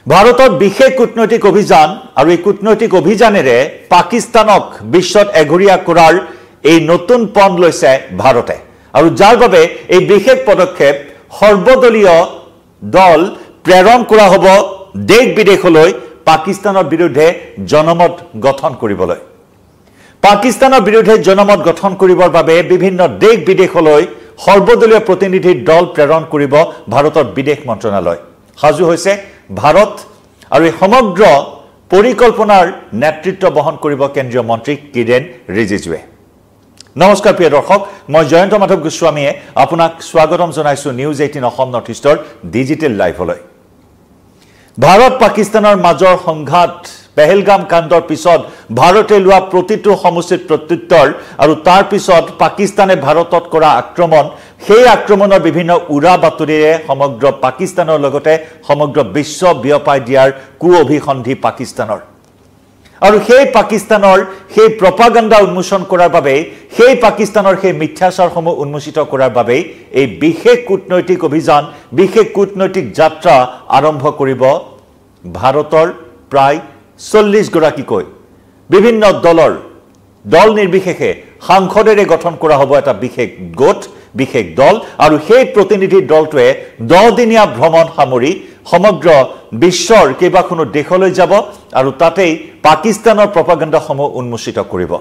ভাৰতৰ বিশেষ কূটনৈতিক অভিযান আৰু এই কূটনৈতিক অভিযানেৰে পাকিস্তানক বিশ্বত এঘৰীয়া কৰাৰ এই নতুন পণ লৈছে ভাৰতে আৰু যাৰ বাবে এই বিশেষ পদক্ষেপ সৰ্বদলীয় দল প্ৰেৰণ কৰা হ'ব দেশ বিদেশলৈ পাকিস্তানৰ বিৰুদ্ধে জনমত গঠন কৰিবলৈ পাকিস্তানৰ বিৰুদ্ধে জনমত গঠন কৰিবৰ বাবে বিভিন্ন দেশ বিদেশলৈ সৰ্বদলীয় প্ৰতিনিধি দল প্ৰেৰণ কৰিব ভাৰতৰ বিদেশ মন্ত্ৰণালয় সাজু হৈছে ভাৰত আৰু এই সমগ্ৰ পৰিকল্পনাৰ নেতৃত্ব বহন কৰিব কেন্দ্ৰীয় মন্ত্ৰী কিৰেণ ৰিজিজুৱে নমস্কাৰ প্ৰিয় দৰ্শক মই জয়ন্ত মাধৱ গোস্বামীয়ে আপোনাক স্বাগতম জনাইছো নিউজ 18 অসম নৰ্থ ইষ্টৰ ডিজিটেল লাইভলৈ ভাৰত পাকিস্তানৰ মাজৰ সংঘাত পেহেলগাম কাণ্ডৰ পিছত ভাৰতে লোৱা প্ৰতিটো সমুচিত প্ৰত্যুত্তৰ আৰু তাৰ পিছত পাকিস্তানে ভাৰতত কৰা আক্ৰমণ সেই আক্ৰমণৰ বিভিন্ন উৰা বাতৰিৰে সমগ্ৰ পাকিস্তানৰ লগতে সমগ্ৰ বিশ্ব বিয়পাই দিয়াৰ কুঅভিসন্ধি পাকিস্তানৰ আৰু সেই পাকিস্তানৰ সেই প্ৰপাগাণ্ডা উন্মোচন কৰাৰ বাবে সেই পাকিস্তানৰ সেই মিথ্যাচাৰসমূহ উন্মোচিত কৰাৰ বাবে এই বিশেষ কূটনৈতিক অভিযান বিশেষ কূটনৈতিক যাত্ৰা আৰম্ভ কৰিব ভাৰতৰ প্ৰায় 40 গৰাকীকৈ বিভিন্ন দল নিৰ্বিশেষে সাংসদেৰে গঠন কৰা হ'ব এটা বিশেষ গোট বিশেষ দল আৰু সেই প্ৰতিনিধি দলটোৱে 10 দিনীয়া ভ্ৰমণ সামৰি সমগ্ৰ বিশ্বৰ কেইবাখনো দেশলৈ যাব আৰু তাতেই পাকিস্তানৰ প্ৰপাগাণ্ডাসমূহ উন্মোচিত কৰিব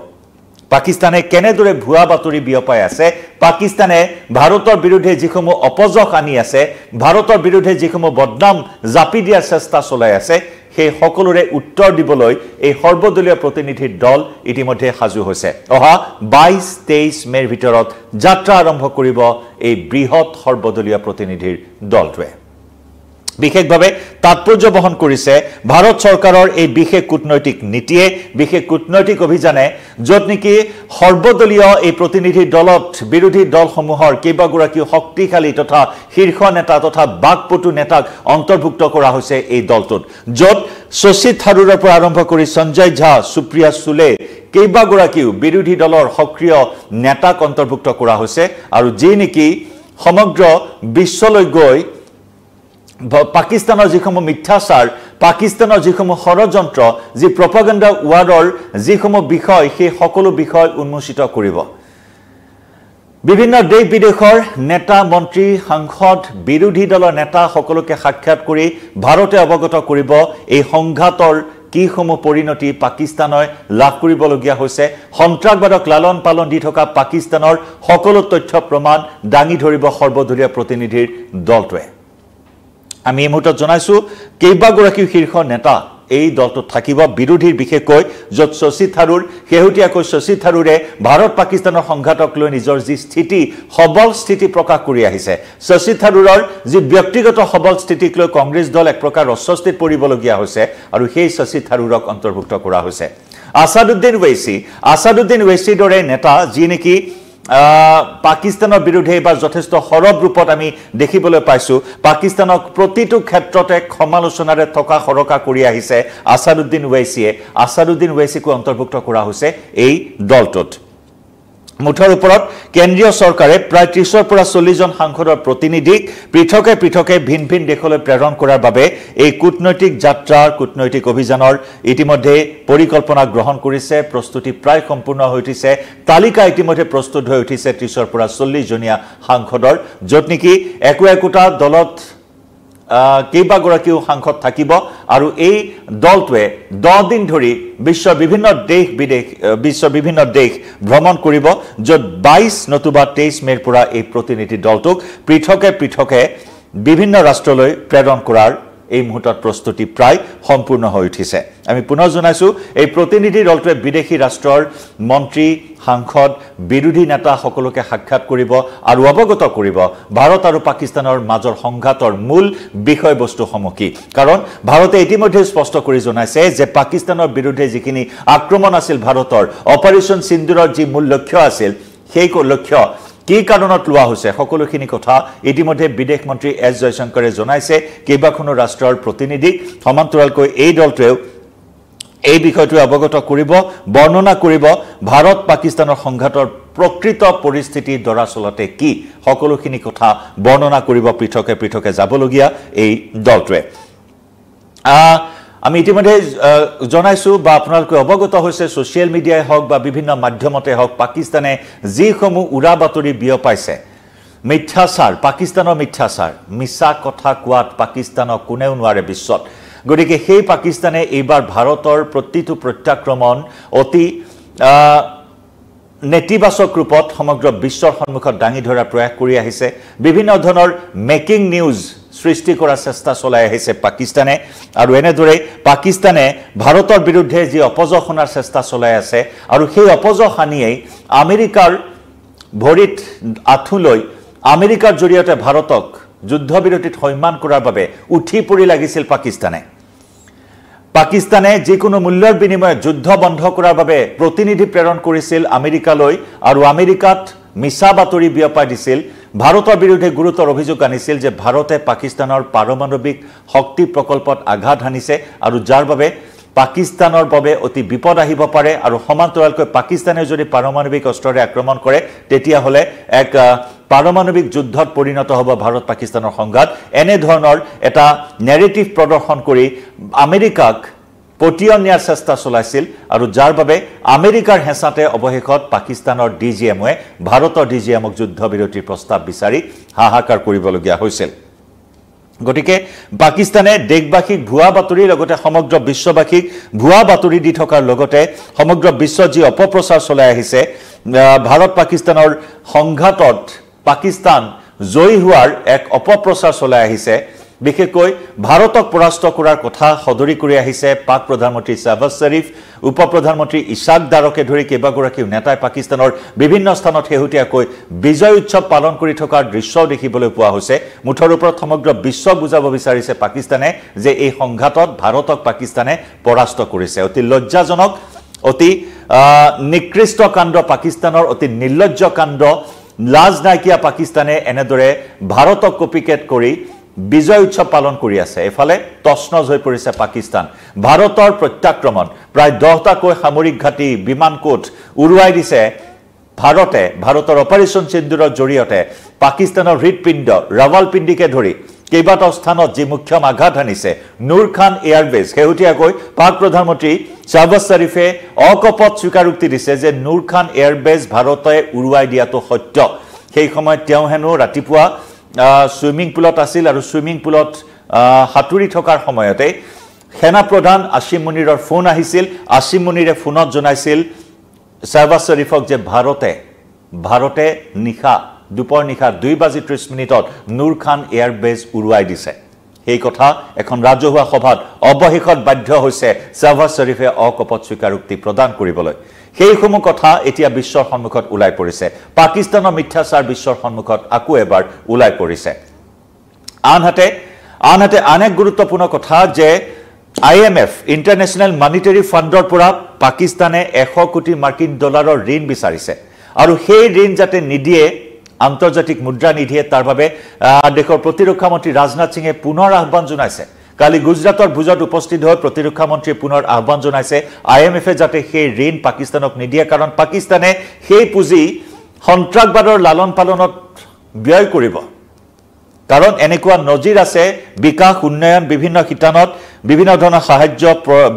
পাকিস্তানে কেনেদৰে ভুৱা বাতৰি বিয়পাই আছে পাকিস্তানে ভাৰতৰ বিৰুদ্ধে যিসমূহ অপযশ আনি আছে ভাৰতৰ বিৰুদ্ধে যিসমূহ বদনাম জাপি দিয়াৰ চেষ্টা চলাই আছে সেই সকলোৰে উত্তৰ দিবলৈ এই সৰ্বদলীয় প্ৰতিনিধিৰ দল ইতিমধ্যে সাজু হৈছে অহা 22-23 মেৰ ভিতৰত যাত্ৰা আৰম্ভ কৰিব এই বৃহৎ সৰ্বদলীয় প্ৰতিনিধিৰ দলটোৱে বিশেষভাৱে তাৎপৰ্য বহন কৰিছে ভাৰত চৰকাৰৰ এই বিশেষ কূটনৈতিক নীতিয়ে বিশেষ কূটনৈতিক অভিযানে য'ত নেকি সৰ্বদলীয় এই প্ৰতিনিধি দলত বিৰোধী দলসমূহৰ কেইবাগৰাকী শক্তিশালী তথা শীৰ্ষ নেতা তথা বাকপটু নেতাক অন্তৰ্ভুক্ত কৰা হৈছে এই দলটোত য'ত শশী থাৰুৰৰ পৰা আৰম্ভ কৰি সঞ্জয় ঝা সুপ্ৰিয়া সুলে কেইবাগৰাকীও বিৰোধী দলৰ সক্ৰিয় নেতাক অন্তৰ্ভুক্ত কৰা হৈছে আৰু যি নেকি সমগ্ৰ বিশ্বলৈ গৈ পাকিস্তানৰ যিসমূহ মিথ্যাচাৰ পাকিস্তানৰ যিসমূহ ষড়যন্ত্ৰ যি প্ৰপাগাণ্ডা ৱাৰৰ যিসমূহ বিষয় সেই সকলো বিষয় উন্মোচিত কৰিব বিভিন্ন দেশ বিদেশৰ নেতা মন্ত্ৰী সাংসদ বিৰোধী দলৰ নেতা সকলোকে সাক্ষাৎ কৰি ভাৰতে অৱগত কৰিব এই সংঘাতৰ কিসমূহ পৰিণতি পাকিস্তানই লাভ কৰিবলগীয়া হৈছে সন্ত্ৰাসবাদক লালন পালন দি থকা পাকিস্তানৰ সকলো তথ্য প্ৰমাণ দাঙি ধৰিব সৰ্বদলীয় প্ৰতিনিধিৰ দলটোৱে আমি এই মুহূৰ্তত জনাইছো কেইবাগৰাকী শীৰ্ষ নেতা এই দলটোত থাকিব বিৰোধীৰ বিশেষকৈ য'ত শশী থাৰুৰ শেহতীয়াকৈ শশী থাৰুৰে ভাৰত পাকিস্তানৰ সংঘাতক লৈ নিজৰ যি স্থিতি সবল স্থিতি প্ৰকাশ কৰি আহিছে শশী থাৰুৰৰ যি ব্যক্তিগত সবল স্থিতিক লৈ কংগ্ৰেছ দল এক প্ৰকাৰ অস্বস্তিত পৰিবলগীয়া হৈছে আৰু সেই শশী থাৰুৰক অন্তৰ্ভুক্ত কৰা হৈছে আসাদুদ্দিন ওৱেইছিৰ দৰে নেতা যি নেকি পাকিস্তানৰ বিৰুদ্ধে এবাৰ যথেষ্ট সৰব ৰূপত আমি দেখিবলৈ পাইছো পাকিস্তানক প্ৰতিটো ক্ষেত্ৰতে সমালোচনাৰে থকা সৰকা কৰি আহিছে আসাদুদ্দিন ওৱেইছিকো অন্তৰ্ভুক্ত কৰা হৈছে এই দলটোত মুঠৰ ওপৰত কেন্দ্ৰীয় চৰকাৰে প্ৰায় 30 পৰা 40 জন সাংসদৰ প্ৰতিনিধিক পৃথকে ভিন দেশলৈ প্ৰেৰণ কৰাৰ বাবে এই কূটনৈতিক যাত্ৰাৰ কূটনৈতিক অভিযানৰ ইতিমধ্যে পৰিকল্পনা গ্ৰহণ কৰিছে প্ৰস্তুতি প্ৰায় সম্পূৰ্ণ হৈ উঠিছে তালিকা ইতিমধ্যে প্ৰস্তুত হৈ উঠিছে 30 পৰা 40 জনীয়া সাংসদৰ য'ত নেকি একোটা দলত কেইবাগৰাকীও সাংসদ থাকিব আৰু এই দলটোৱে 10 দিন ধৰি বিশ্বৰ বিভিন্ন দেশ ভ্ৰমণ কৰিব য'ত 22 নতুবা 23 মেৰ পৰা এই প্ৰতিনিধি দলটোক পৃথকে বিভিন্ন ৰাষ্ট্ৰলৈ প্ৰেৰণ কৰাৰ এই মুহূৰ্তত প্ৰস্তুতি প্ৰায় সম্পূৰ্ণ হৈ উঠিছে আমি পুনৰ জনাইছো এই প্ৰতিনিধি দলটোৱে বিদেশী ৰাষ্ট্ৰৰ মন্ত্ৰী সাংসদ বিৰোধী নেতা সকলোকে সাক্ষাৎ কৰিব আৰু অৱগত কৰিব ভাৰত আৰু পাকিস্তানৰ মাজৰ সংঘাতৰ মূল বিষয়বস্তুসমূহ কি কাৰণ ভাৰতে ইতিমধ্যে স্পষ্ট কৰি জনাইছে যে পাকিস্তানৰ বিৰুদ্ধে যিখিনি আক্ৰমণ আছিল ভাৰতৰ অপাৰেচন সিন্দুৰৰ যি মূল লক্ষ্য আছিল সেই লক্ষ্য কি কাৰণত লোৱা হৈছে সকলোখিনি কথা ইতিমধ্যে বিদেশ মন্ত্ৰী এছ জয়শংকৰে জনাইছে কেইবাখনো ৰাষ্ট্ৰৰ প্ৰতিনিধিক সমান্তৰালকৈ এই দলটোৱে এই বিষয়টো অৱগত কৰিব বৰ্ণনা কৰিব ভাৰত পাকিস্তানৰ সংঘাতৰ প্ৰকৃত পৰিস্থিতি দৰাচলতে কি সকলোখিনি কথা বৰ্ণনা কৰিব পৃথকে যাবলগীয়া এই দলটোৱে আমি ইতিমধ্যে জনাইছো বা আপোনালোকে অৱগত হৈছে সোশ্যাল মিডিয়াই হওক বা বিভিন্ন মাধ্যমতে হওক পাকিস্তানে যিসমূহ উৰা বাতৰি বিয়পাইছে মিথ্যাচাৰ পাকিস্তানৰ মিথ্যাচাৰ মিছা কথা কোৱাত পাকিস্তানক কোনেও নোৱাৰে বিশ্বত গতিকে সেই পাকিস্তানে এইবাৰ ভাৰতৰ প্ৰতিটো প্ৰত্যাক্ৰমণ অতি নেতিবাচক ৰূপত সমগ্ৰ বিশ্বৰ সন্মুখত দাঙি ধৰাৰ প্ৰয়াস কৰি আহিছে বিভিন্ন ধৰণৰ মেকিং নিউজ সৃষ্টি কৰাৰ চেষ্টা চলাই আহিছে পাকিস্তানে আৰু এনেদৰে পাকিস্তানে ভাৰতৰ বিৰুদ্ধে যি অপজয় শনাৰ চেষ্টা চলাই আছে আৰু সেই অপজয় হানিয়েই আমেৰিকাৰ ভৰিত আঁঠুলৈ আমেৰিকাৰ জৰিয়তে ভাৰতক যুদ্ধবিৰতিত সন্মান কৰাৰ বাবে উঠি পৰি লাগিছিল পাকিস্তানে যিকোনো মূল্যৰ বিনিময়ত যুদ্ধ বন্ধ কৰাৰ বাবে প্ৰতিনিধি প্ৰেৰণ কৰিছিল আমেৰিকালৈ আৰু আমেৰিকাত মিছা বাতৰি বিয়পাই দিছিল ভাৰতৰ বিৰুদ্ধে গুৰুতৰ অভিযোগ আনিছিল যে ভাৰতে পাকিস্তানৰ পাৰমাণৱিক শক্তি প্ৰকল্পত আঘাত হানিছে আৰু যাৰ বাবে পাকিস্তানৰ বাবে অতি বিপদ আহিব পাৰে আৰু সমান্তৰালকৈ পাকিস্তানে যদি পাৰমাণৱিক অস্ত্ৰৰে আক্ৰমণ কৰে তেতিয়া হলে এক পাৰমাণৱিক যুদ্ধত পৰিণত হ'ব ভাৰত পাকিস্তানৰ সংঘাত এনে ধৰণৰ এটা নেৰেটিভ প্ৰদৰ্শন কৰি আমেৰিকাক পটিয়ন নিয়াৰ চেষ্টা চলাইছিল আৰু যাৰ বাবে আমেৰিকাৰ হেঁচাতে অৱশেষত পাকিস্তানৰ ডিজিএমে ভাৰতৰ ডিজিএমক যুদ্ধবিৰতিৰ প্ৰস্তাৱ বিচাৰি হাহাকাৰ কৰিবলগীয়া হৈছিল গতিকে পাকিস্তানে দেশবাসীক ভুৱা বাতৰি লগতে সমগ্ৰ বিশ্ববাসীক ভুৱা বাতৰি দি থকাৰ লগতে সমগ্ৰ বিশ্ব যি অপপ্ৰচাৰ চলাই আহিছে ভাৰত পাকিস্তানৰ সংঘাতত পাকিস্তান জয়ী হোৱাৰ এক অপপ্ৰচাৰ চলাই আহিছে বিশেষকৈ ভাৰতক পৰাস্ত কৰাৰ কথা সদৰি কৰি আহিছে পাক প্ৰধানমন্ত্ৰী শাহবাজ শৰীফ উপ প্ৰধানমন্ত্ৰী ইছাক দাৰকে ধৰি কেইবাগৰাকী নেতাই পাকিস্তানৰ বিভিন্ন স্থানত শেহতীয়াকৈ বিজয় উৎসৱ পালন কৰি থকাৰ দৃশ্য দেখিবলৈ পোৱা হৈছে মুঠৰ ওপৰত সমগ্ৰ বিশ্বক বুজাব বিচাৰিছে পাকিস্তানে যে এই সংঘাতত ভাৰতক পাকিস্তানে পৰাস্ত কৰিছে অতি লজ্জাজনক অতি নিকৃষ্ট কাণ্ড পাকিস্তানৰ অতি নিৰ্লজ্জ কাণ্ড লাজ নাইকিয়া পাকিস্তানে এনেদৰে ভাৰতক কপিকেট কৰি বিজয় উৎসৱ পালন কৰি আছে এফালে তছনছ হৈ পৰিছে পাকিস্তান ভাৰতৰ প্ৰত্যাক্ৰমণ প্ৰায় 10টাকৈ সামৰিক ঘাটি বিমান কোট উৰুৱাই দিছে ভাৰতৰ অপাৰেচন সিন্দুৰৰ জৰিয়তে পাকিস্তানৰ হৃদপিণ্ড ৰাৱালপিণ্ডিকে ধৰি কেইবাটাও স্থানত যি মুখ্যম আঘাত হানিছে নূৰ খান এয়াৰবেজ শেহতীয়াকৈ পাক প্ৰধানমন্ত্ৰী শাহবাজ শৰীফে অকপট স্বীকাৰোক্তি দিছে যে নূৰ খান এয়াৰবেজ ভাৰতে উৰুৱাই দিয়াটো সত্য সেই সময়ত তেওঁ হেনো ৰাতিপুৱা সুইমিং পুলত আছিল আৰু সুইমিং পুলত হাতুৰি থকাৰ সময়তে সেনা প্ৰধান আসিম মুনিৰৰ ফোন আহিছিল আসিম মুনিৰে ফোনত জনাইছিল শাহবাজ শৰীফক যে ভাৰতে দুপৰ নিশা 2:30 নূৰ খান এয়াৰবেজ উৰুৱাই দিছে এই কথা এখন ৰাজহুৱা সভাত অৱশেষত বাধ্য হৈছে শাহবাজ শৰীফে অকপট স্বীকাৰোক্তি প্ৰদান কৰিবলৈ সেইসমূহ কথা এতিয়া বিশ্বৰ সন্মুখত ওলাই পৰিছে পাকিস্তানৰ মিথ্যাচাৰ বিশ্বৰ সন্মুখত আকৌ এবাৰ ওলাই পৰিছে আনহাতে আন এক গুৰুত্বপূৰ্ণ কথা যে IMF ইন্টাৰনেশ্যনেল মনিটাৰী ফাণ্ডৰ পৰা পাকিস্তানে 100 কোটি মাৰ্কিন ডলাৰৰ ঋণ বিচাৰিছে আৰু সেই ঋণ যাতে নিদিয়ে আন্তৰ্জাতিক মুদ্ৰা নিধিয়ে তাৰ বাবে দেশৰ প্ৰতিৰক্ষা মন্ত্ৰী ৰাজনাথ সিঙে পুনৰ আহ্বান জনাইছে কালি গুজৰাটৰ ভুজত উপস্থিত হৈ প্ৰতিৰক্ষা মন্ত্ৰী পুনৰ আহ্বান জনাইছে IMFে যাতে সেই ঋণ পাকিস্তানক নিদিয়ে কাৰণ পাকিস্তানে সেই পুঁজি সন্ত্ৰাসবাদৰ লালন পালনত ব্যয় কৰিব কাৰণ এনেকুৱা নজিৰ আছে বিকাশ উন্নয়ন বিভিন্ন শিতানত বিভিন্ন ধৰণৰ সাহায্য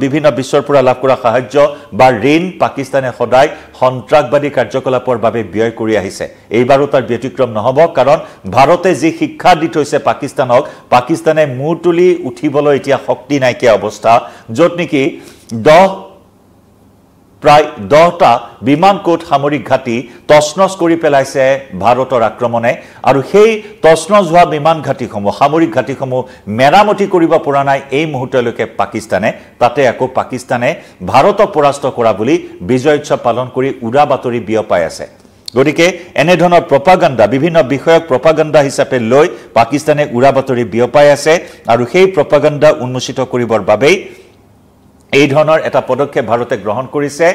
বিভিন্ন বিশ্বৰ পৰা লাভ কৰা সাহায্য বা ঋণ পাকিস্তানে সদায় সন্ত্ৰাসবাদী কাৰ্যকলাপৰ বাবে ব্যয় কৰি আহিছে এইবাৰো তাৰ ব্যতিক্ৰম নহব কাৰণ ভাৰতে যি শিক্ষা দি থৈছে পাকিস্তানে মূৰ তুলি উঠিবলৈ এতিয়া শক্তি নাইকিয়া অৱস্থা যত নেকি প্ৰায় 10টা বিমান কোট সামৰিক ঘাটি তছনছ কৰি পেলাইছে ভাৰতৰ আক্ৰমণে আৰু সেই তছনছ হোৱা বিমান ঘাটিসমূহ সামৰিক ঘাটিসমূহ মেৰামতি কৰিব পৰা নাই এই মুহূৰ্তলৈকে পাকিস্তানে তাতে আকৌ পাকিস্তানে ভাৰতক পৰাস্ত কৰা বুলি বিজয় উৎসৱ পালন কৰি উৰা বাতৰি বিয়পাই আছে গতিকে এনে ধৰণৰ প্ৰপাগাণ্ডা বিভিন্ন বিষয়ক প্ৰপাগাণ্ডা হিচাপে লৈ পাকিস্তানে উৰা বাতৰি বিয়পাই আছে আৰু সেই প্ৰপাগাণ্ডা উন্মোচিত কৰিবৰ বাবে এই ধৰণৰ এটা পদক্ষেপ ভাৰতে গ্ৰহণ কৰিছে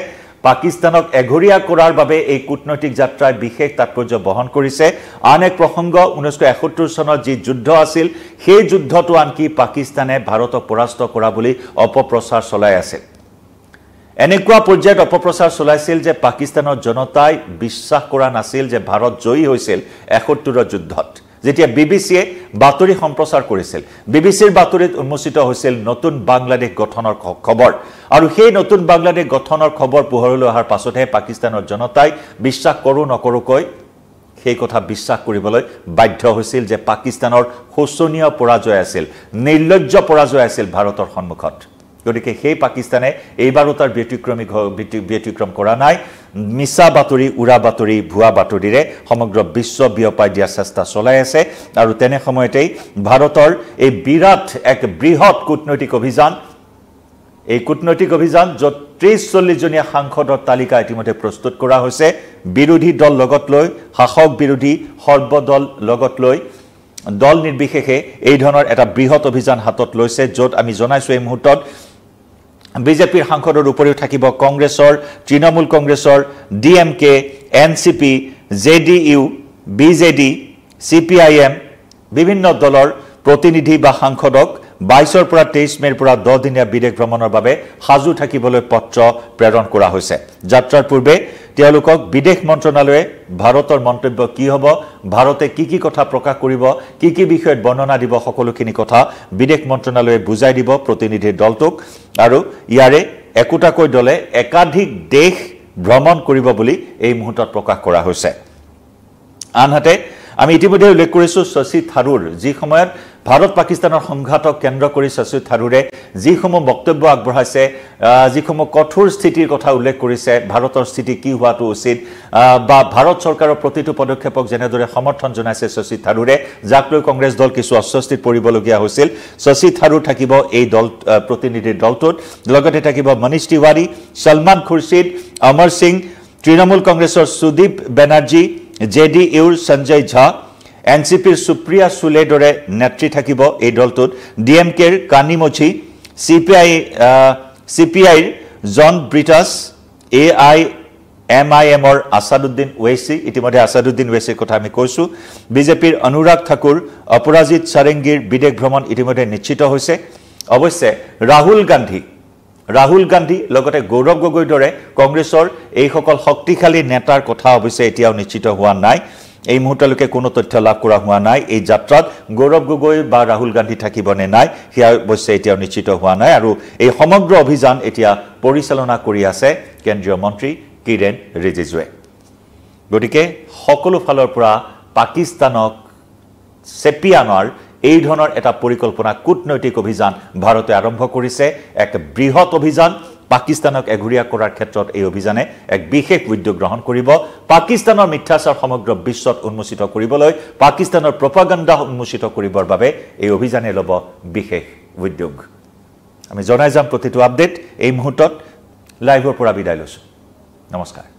পাকিস্তানক এঘৰীয়া কৰাৰ বাবে এই কূটনৈতিক যাত্ৰাই বিশেষ তাৎপৰ্য বহন কৰিছে আন এক প্ৰসংগ 1971 চনত যি যুদ্ধ আছিল সেই যুদ্ধটো আনকি পাকিস্তানে ভাৰতক পৰাস্ত কৰা বুলি অপপ্ৰচাৰ চলাই আছিল এনেকুৱা পৰ্যায়ত অপপ্ৰচাৰ চলাইছিল যে পাকিস্তানৰ জনতাই বিশ্বাস কৰা নাছিল যে ভাৰত জয়ী হৈছিল 71 যুদ্ধত যেতিয়া বিবিচিয়ে বাতৰি সম্প্ৰচাৰ কৰিছিল বিবিচিৰ বাতৰিত উন্মোচিত হৈছিল নতুন বাংলাদেশ গঠনৰ খবৰ আৰু সেই নতুন বাংলাদেশ গঠনৰ খবৰ পোহৰলৈ অহাৰ পাছতহে পাকিস্তানৰ জনতাই বিশ্বাস কৰো নকৰোকৈ সেই কথা বিশ্বাস কৰিবলৈ বাধ্য হৈছিল যে পাকিস্তানৰ শোচনীয় পৰাজয় আছিল নিৰ্লজ্জ পৰাজয় আছিল ভাৰতৰ সন্মুখত গতিকে সেই পাকিস্তানে এইবাৰো তাৰ ব্যতিক্ৰম কৰা নাই মিছা বাতৰি উৰা বাতৰি ভুৱা বাতৰিৰে সমগ্ৰ বিশ্ব বিয়পাই দিয়া চেষ্টা চলাই আছে আৰু তেনে সময়তেই ভাৰতৰ এই বিৰাট এক বৃহৎ কূটনৈতিক অভিযান এই কূটনৈতিক অভিযান য'ত 30-40 জনীয়া সাংসদৰ তালিকা ইতিমধ্যে প্ৰস্তুত কৰা হৈছে বিৰোধী দল লগত লৈ শাসক বিৰোধী সৰ্বদল লগত লৈ দল নিৰ্বিশেষে এই ধৰণৰ এটা বৃহৎ অভিযান হাতত লৈছে য'ত আমি জনাইছো এই মুহূৰ্তত বিজেপিৰ সাংসদৰ উপৰিও থাকিব কংগ্ৰেছৰ তৃণমূল কংগ্ৰেছৰ DMK NCP JDU BJD CPIM বিভিন্ন দলৰ প্ৰতিনিধি বা সাংসদক 22 পৰা 23 মেৰ পৰা 10 দিনীয়া বিদেশ ভ্ৰমণৰ বাবে সাজু থাকিবলৈ পত্ৰ প্ৰেৰণ কৰা হৈছে যাত্ৰাৰ পূৰ্বে তেওঁলোকক বিদেশ মন্ত্ৰণালয়ে ভাৰতৰ মন্তব্য কি হ'ব ভাৰতে কি কথা প্ৰকাশ কৰিব কি বিষয়ত বৰ্ণনা দিব সকলোখিনি কথা বিদেশ মন্ত্ৰণালয়ে বুজাই দিব প্ৰতিনিধিৰ দলটোক আৰু ইয়াৰে একোটাকৈ দলে একাধিক দেশ ভ্ৰমণ কৰিব বুলি এই মুহূৰ্তত প্ৰকাশ কৰা হৈছে আনহাতে আমি ইতিমধ্যে উল্লেখ কৰিছো শশী থাৰুৰ যি সময়ত ভাৰত পাকিস্তানৰ সংঘাতক কেন্দ্ৰ কৰি শশী থাৰুৰে যিসমূহ বক্তব্য আগবঢ়াইছে যিসমূহ কঠোৰ স্থিতিৰ কথা উল্লেখ কৰিছে ভাৰতৰ স্থিতি কি হোৱাটো উচিত বা ভাৰত চৰকাৰৰ প্ৰতিটো পদক্ষেপক যেনেদৰে সমৰ্থন জনাইছে শশী থাৰুৰে যাক লৈ কংগ্ৰেছ দল কিছু অস্বস্তিত পৰিবলগীয়া হৈছিল শশী থাৰুৰ থাকিব এই দল প্ৰতিনিধিৰ দলটোত লগতে থাকিব মনীষ তিৱাৰী সলমান খুৰছিদ অমৰ সিং তৃণমূল কংগ্ৰেছৰ সুদীপ বেনাৰ্জী জেডিইউৰ সঞ্জয় ঝা এনচিপিৰ সুপ্ৰিয়া সুলে দৰে নেত্ৰী থাকিব এই দলটোত ডিএমকেৰ কানিমোঝি সিপিআইৰ জন ব্ৰিটাছ এআইএমআইএমৰ আসাদুদ্দিন ওৱেইচি ইতিমধ্যে আসাদুদ্দিন ওৱেইচিৰ কথা আমি কৈছো বিজেপিৰ অনুৰাগ ঠাকুৰ অপৰাজিত সাৰেংগীৰ বিদেশ ভ্ৰমণ ইতিমধ্যে নিশ্চিত হৈছে অৱশ্যে ৰাহুল গান্ধী লগতে গৌৰৱ গগৈৰ দৰে কংগ্ৰেছৰ এই সকল শক্তিশালী নেতাৰ কথা অৱশ্যে এতিয়াও নিশ্চিত হোৱা নাই এই মুহূৰ্তলৈকে কোনো তথ্য লাভ কৰা হোৱা নাই এই যাত্ৰাত গৌৰৱ গগৈ বা ৰাহুল গান্ধী থাকিব নে নাই হিয়া অৱশ্যে এতিয়াও নিশ্চিত হোৱা নাই আৰু এই সমগ্ৰ অভিযান এতিয়া পৰিচালনা কৰি আছে কেন্দ্ৰীয় মন্ত্ৰী কিৰেণ ৰিজিজুৱে গতিকে সকলো ফালৰ পৰা পাকিস্তানক চেপি আনাৰ এই ধৰণৰ এটা পৰিকল্পনা কূটনৈতিক অভিযান ভাৰতে আৰম্ভ কৰিছে এক বৃহৎ অভিযান পাকিস্তানক এঘুৰিয়া কৰাৰ ক্ষেত্ৰত এই অভিযানে এক বিশেষ উদ্যোগ গ্ৰহণ কৰিব পাকিস্তানৰ মিথ্যাচাৰ সমগ্ৰ বিশ্বত উন্মোচিত কৰিবলৈ পাকিস্তানৰ প্ৰপাগাণ্ডা উন্মোচিত কৰিবৰ বাবে এই অভিযানে ল'ব বিশেষ উদ্যোগ আমি জনাই যাম প্ৰতিটো আপডেট এই মুহূৰ্তত লাইভৰ পৰা বিদায় লৈছো নমস্কাৰ